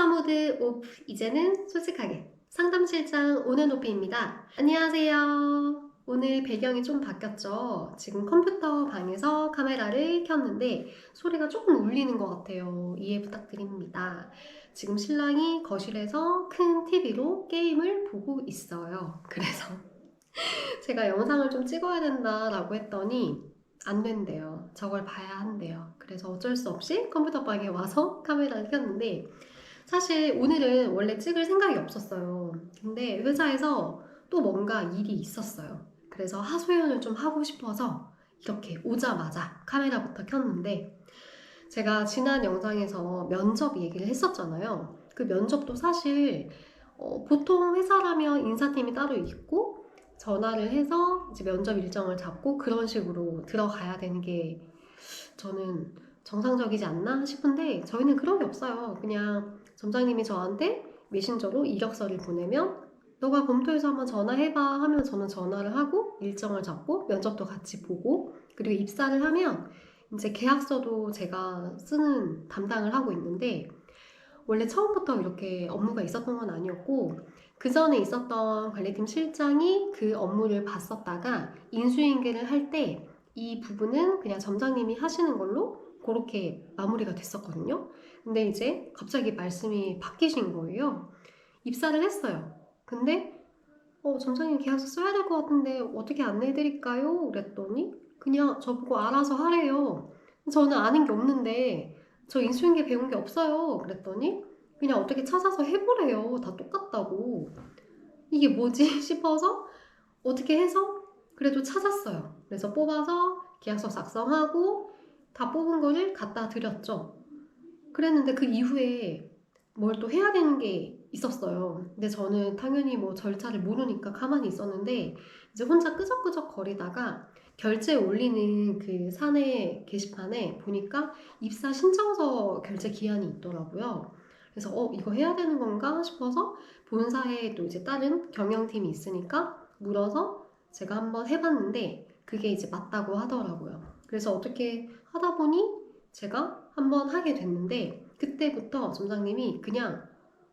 회사 모드 오프, 이제는 솔직하게 상담실장 온앤오프입니다. 안녕하세요. 오늘 배경이 좀 바뀌었죠? 지금 컴퓨터 방에서 카메라를 켰는데 소리가 조금 울리는 것 같아요. 이해 부탁드립니다. 지금 신랑이 거실에서 큰 TV로 게임을 보고 있어요. 그래서 제가 영상을 좀 찍어야 된다라고 했더니 안 된대요. 저걸 봐야 한대요. 그래서 어쩔 수 없이 컴퓨터 방에 와서 카메라를 켰는데 사실 오늘은 원래 찍을 생각이 없었어요. 근데 회사에서 또 뭔가 일이 있었어요. 그래서 하소연을 좀 하고 싶어서 이렇게 오자마자 카메라부터 켰는데 제가 지난 영상에서 면접 얘기를 했었잖아요. 그 면접도 사실 보통 회사라면 인사팀이 따로 있고 전화를 해서 이제 면접 일정을 잡고 그런 식으로 들어가야 되는 게 저는 정상적이지 않나 싶은데 저희는 그런 게 없어요. 그냥 점장님이 저한테 메신저로 이력서를 보내면 너가 검토해서 한번 전화해봐 하면 저는 전화를 하고 일정을 잡고 면접도 같이 보고 그리고 입사를 하면 이제 계약서도 제가 쓰는 담당을 하고 있는데 원래 처음부터 이렇게 업무가 있었던 건 아니었고 그 전에 있었던 관리팀 실장이 그 업무를 봤었다가 인수인계를 할 때 이 부분은 그냥 점장님이 하시는 걸로 그렇게 마무리가 됐었거든요. 근데 이제 갑자기 말씀이 바뀌신 거예요. 입사를 했어요. 근데 점장님 계약서 써야 될 것 같은데 어떻게 안내해드릴까요? 그랬더니 그냥 저보고 알아서 하래요. 저는 아는 게 없는데 저 인수인계 배운 게 없어요. 그랬더니 그냥 어떻게 찾아서 해보래요. 다 똑같다고. 이게 뭐지 싶어서 어떻게 해서 그래도 찾았어요. 그래서 뽑아서 계약서 작성하고 다 뽑은 거를 갖다 드렸죠. 그랬는데 그 이후에 뭘 또 해야 되는 게 있었어요. 근데 저는 당연히 뭐 절차를 모르니까 가만히 있었는데 이제 혼자 끄적끄적 거리다가 결제 올리는 그 사내 게시판에 보니까 입사 신청서 결제 기한이 있더라고요. 그래서 이거 해야 되는 건가 싶어서 본사에 또 이제 다른 경영팀이 있으니까 물어서 제가 한번 해봤는데 그게 이제 맞다고 하더라고요. 그래서 어떻게 하다 보니 제가 한번 하게 됐는데 그때부터 점장님이 그냥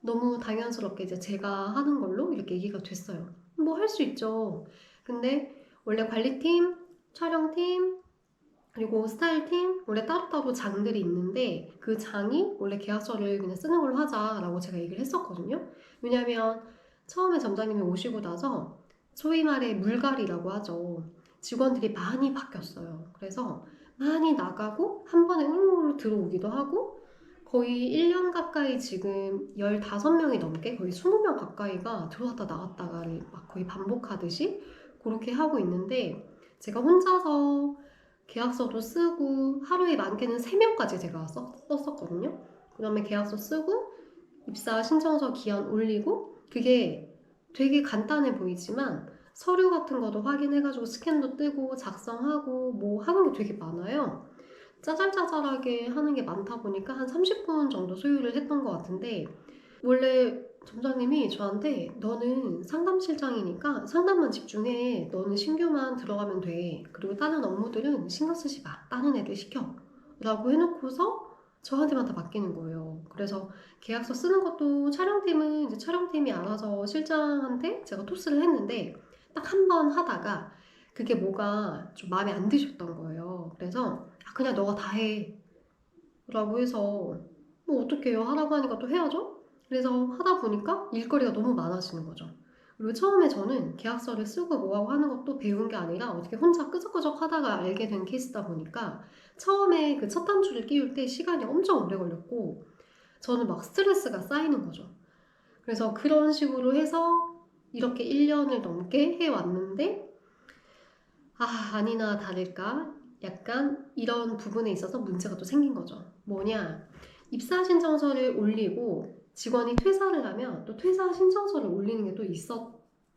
너무 당연스럽게 이제 제가 하는 걸로 이렇게 얘기가 됐어요. 뭐 할 수 있죠. 근데 원래 관리팀, 촬영팀, 그리고 스타일팀 원래 따로따로 장들이 있는데 그 장이 원래 계약서를 그냥 쓰는 걸로 하자라고 제가 얘기를 했었거든요. 왜냐면 처음에 점장님이 오시고 나서 소위 말해 물갈이라고 하죠. 직원들이 많이 바뀌었어요. 그래서 많이 나가고 한 번에 울울 들어오기도 하고 거의 1년 가까이 지금 15명이 넘게 거의 20명 가까이가 들어왔다 나갔다가를 막 거의 반복하듯이 그렇게 하고 있는데 제가 혼자서 계약서도 쓰고 하루에 많게는 3명까지 제가 썼었거든요. 그 다음에 계약서 쓰고 입사 신청서 기한 올리고 그게 되게 간단해 보이지만 서류 같은 것도 확인해가지고 스캔도 뜨고 작성하고 뭐 하는 게 되게 많아요. 짜잘짜잘하게 하는 게 많다 보니까 한 30분 정도 소요를 했던 것 같은데 원래 점장님이 저한테 너는 상담실장이니까 상담만 집중해. 너는 신규만 들어가면 돼. 그리고 다른 업무들은 신경 쓰지 마. 다른 애들 시켜. 라고 해놓고서 저한테만 다 맡기는 거예요. 그래서 계약서 쓰는 것도 촬영팀은 이제 촬영팀이 알아서 실장한테 제가 토스를 했는데 딱 한 번 하다가 그게 뭐가 좀 마음에 안 드셨던 거예요. 그래서 그냥 너가 다 해. 라고 해서 뭐 어떡해요. 하라고 하니까 또 해야죠. 그래서 하다 보니까 일거리가 너무 많아지는 거죠. 그리고 처음에 저는 계약서를 쓰고 뭐하고 하는 것도 배운 게 아니라 어떻게 혼자 끄적끄적 하다가 알게 된 케이스다 보니까 처음에 그 첫 단추를 끼울 때 시간이 엄청 오래 걸렸고 저는 막 스트레스가 쌓이는 거죠. 그래서 그런 식으로 해서 이렇게 1년을 넘게 해왔는데 아니나 다를까 약간 이런 부분에 있어서 문제가 또 생긴 거죠. 뭐냐, 입사 신청서를 올리고 직원이 퇴사를 하면 또 퇴사 신청서를 올리는 게 또 있었던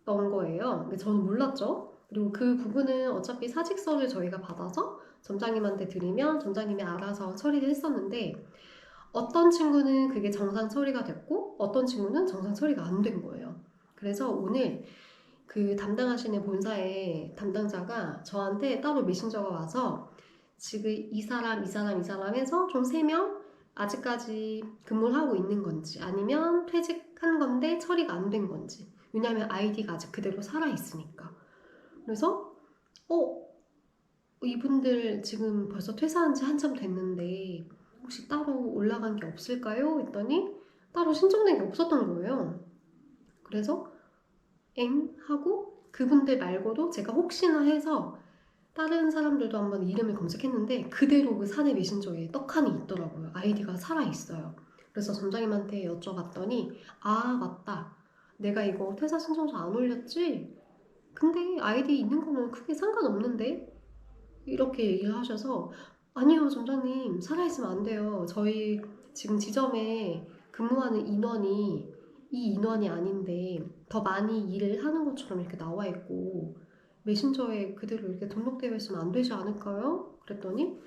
거예요. 근데 저는 몰랐죠. 그리고 그 부분은 어차피 사직서를 저희가 받아서 점장님한테 드리면 점장님이 알아서 처리를 했었는데 어떤 친구는 그게 정상 처리가 됐고 어떤 친구는 정상 처리가 안 된 거예요. 그래서 오늘 그 담당하시는 본사의 담당자가 저한테 따로 메신저가 와서 지금 이 사람 해서 총 3명 아직까지 근무를 하고 있는 건지 아니면 퇴직한 건데 처리가 안 된 건지. 왜냐면 아이디가 아직 그대로 살아있으니까. 그래서 이분들 지금 벌써 퇴사한 지 한참 됐는데 혹시 따로 올라간 게 없을까요? 했더니 따로 신청된 게 없었던 거예요. 그래서 엥? 하고 그분들 말고도 제가 혹시나 해서 다른 사람들도 한번 이름을 검색했는데 그대로 그 사내 메신저에 떡하니 있더라고요. 아이디가 살아있어요. 그래서 점장님한테 여쭤봤더니 아 맞다. 내가 이거 퇴사 신청서 안 올렸지? 근데 아이디 있는 거는 크게 상관없는데? 이렇게 얘기를 하셔서 아니요 점장님 살아있으면 안 돼요. 저희 지금 지점에 근무하는 인원이 이 인원이 아닌데 더 많이 일을 하는 것처럼 이렇게 나와 있고 메신저에 그대로 이렇게 등록되어 있으면 안 되지 않을까요? 그랬더니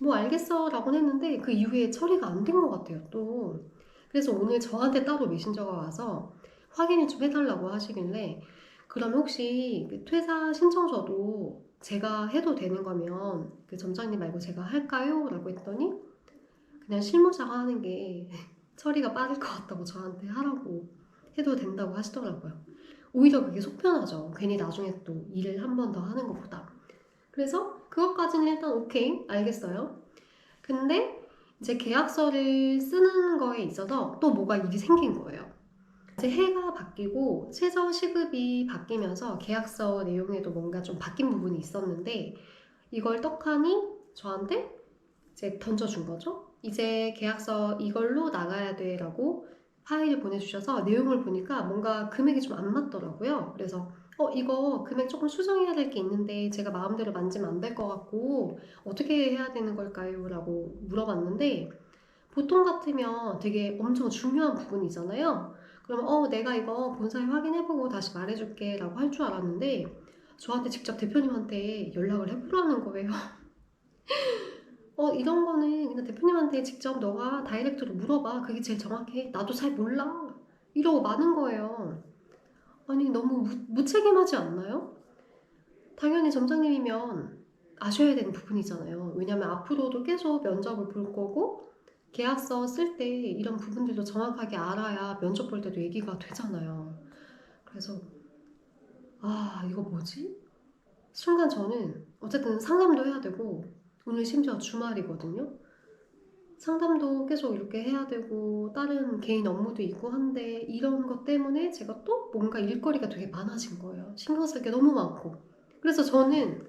뭐 알겠어 라고 했는데 그 이후에 처리가 안 된 것 같아요 또. 그래서 오늘 저한테 따로 메신저가 와서 확인을 좀 해달라고 하시길래 그러면 혹시 그 퇴사 신청서도 제가 해도 되는 거면 그 점장님 말고 제가 할까요? 라고 했더니 그냥 실무자가 하는 게 처리가 빠를 것 같다고 저한테 하라고 해도 된다고 하시더라고요. 오히려 그게 속 편하죠. 괜히 나중에 또 일을 한 번 더 하는 것보다. 그래서 그것까지는 일단 오케이, 알겠어요. 근데 이제 계약서를 쓰는 거에 있어서 또 뭐가 일이 생긴 거예요. 이제 해가 바뀌고 최저 시급이 바뀌면서 계약서 내용에도 뭔가 좀 바뀐 부분이 있었는데 이걸 떡하니 저한테 이제 던져준 거죠. 이제 계약서 이걸로 나가야 돼 라고 파일을 보내주셔서 내용을 보니까 뭔가 금액이 좀 안 맞더라고요. 그래서 이거 금액 조금 수정해야 될 게 있는데 제가 마음대로 만지면 안 될 것 같고 어떻게 해야 되는 걸까요? 라고 물어봤는데 보통 같으면 되게 엄청 중요한 부분이잖아요. 그러면 내가 이거 본사에 확인해보고 다시 말해줄게 라고 할 줄 알았는데 저한테 직접 대표님한테 연락을 해보라는 거예요. 이런 거는 그냥 대표님한테 직접 너가 다이렉트로 물어봐. 그게 제일 정확해. 나도 잘 몰라. 이러고 마는 거예요. 아니, 너무 무책임하지 않나요? 당연히 점장님이면 아셔야 되는 부분이잖아요. 왜냐면 앞으로도 계속 면접을 볼 거고, 계약서 쓸 때 이런 부분들도 정확하게 알아야 면접 볼 때도 얘기가 되잖아요. 그래서, 이거 뭐지? 순간 저는 어쨌든 상담도 해야 되고, 오늘 심지어 주말이거든요. 상담도 계속 이렇게 해야 되고 다른 개인 업무도 있고 한데 이런 것 때문에 제가 또 뭔가 일거리가 되게 많아진 거예요. 신경 쓸 게 너무 많고. 그래서 저는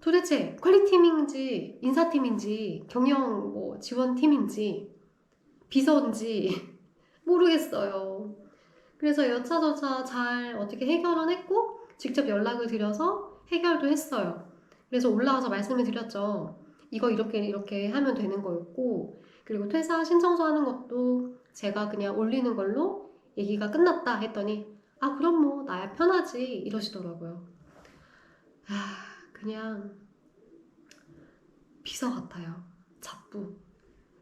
도대체 관리팀인지 인사팀인지 경영 뭐 지원팀인지 비서인지 모르겠어요. 그래서 여차저차 잘 어떻게 해결은 했고 직접 연락을 드려서 해결도 했어요. 그래서 올라와서 말씀을 드렸죠. 이거 이렇게 이렇게 하면 되는 거였고 그리고 퇴사 신청서 하는 것도 제가 그냥 올리는 걸로 얘기가 끝났다 했더니 그럼 뭐 나야 편하지 이러시더라고요. 그냥 비서 같아요. 잡부.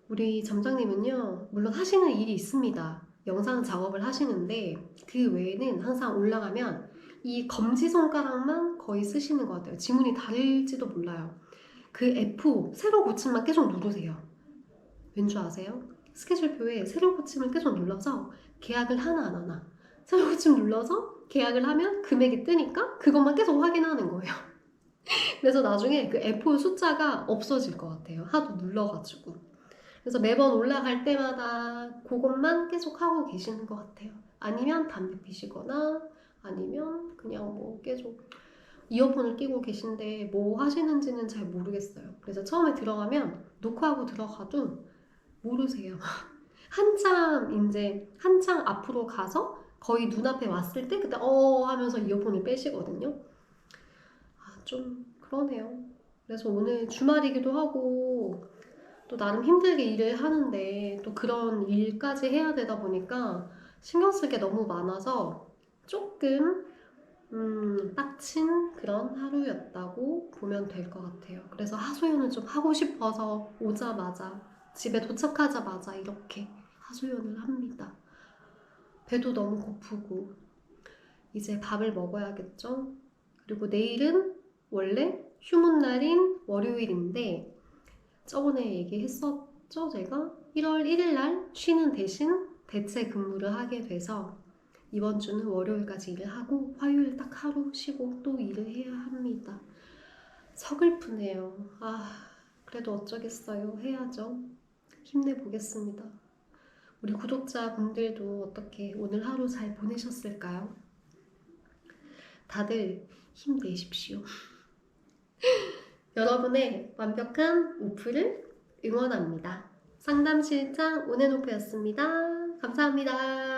우리 점장님은요 물론 하시는 일이 있습니다. 영상 작업을 하시는데 그 외에는 항상 올라가면 이 검지손가락만 거의 쓰시는 것 같아요. 지문이 다를지도 몰라요. 그 F 세로 고침만 계속 누르세요. 왠 줄 아세요? 스케줄표에 세로 고침을 계속 눌러서 계약을 하나 안 하나 세로 고침 눌러서 계약을 하면 금액이 뜨니까 그것만 계속 확인하는 거예요. 그래서 나중에 그 F 숫자가 없어질 것 같아요. 하도 눌러가지고. 그래서 매번 올라갈 때마다 그것만 계속 하고 계시는 것 같아요. 아니면 담배 피시거나 아니면 그냥 뭐 계속 이어폰을 끼고 계신데 뭐 하시는지는 잘 모르겠어요. 그래서 처음에 들어가면 녹화하고 들어가도 모르세요. 한창 앞으로 가서 거의 눈앞에 왔을 때 그때 하면서 이어폰을 빼시거든요. 좀 그러네요. 그래서 오늘 주말이기도 하고 또 나름 힘들게 일을 하는데 또 그런 일까지 해야 되다 보니까 신경 쓸 게 너무 많아서 조금 빡친 그런 하루였다고 보면 될 것 같아요. 그래서 하소연을 좀 하고 싶어서 오자마자 집에 도착하자마자 이렇게 하소연을 합니다. 배도 너무 고프고 이제 밥을 먹어야겠죠? 그리고 내일은 원래 휴문 날인 월요일인데 저번에 얘기했었죠 제가? 1월 1일 날 쉬는 대신 대체 근무를 하게 돼서 이번 주는 월요일까지 일을 하고 화요일 딱 하루 쉬고 또 일을 해야 합니다. 서글프네요. 그래도 어쩌겠어요. 해야죠. 힘내보겠습니다. 우리 구독자분들도 어떻게 오늘 하루 잘 보내셨을까요? 다들 힘내십시오. 여러분의 완벽한 오프를 응원합니다. 상담실장 온앤오프였습니다. 감사합니다.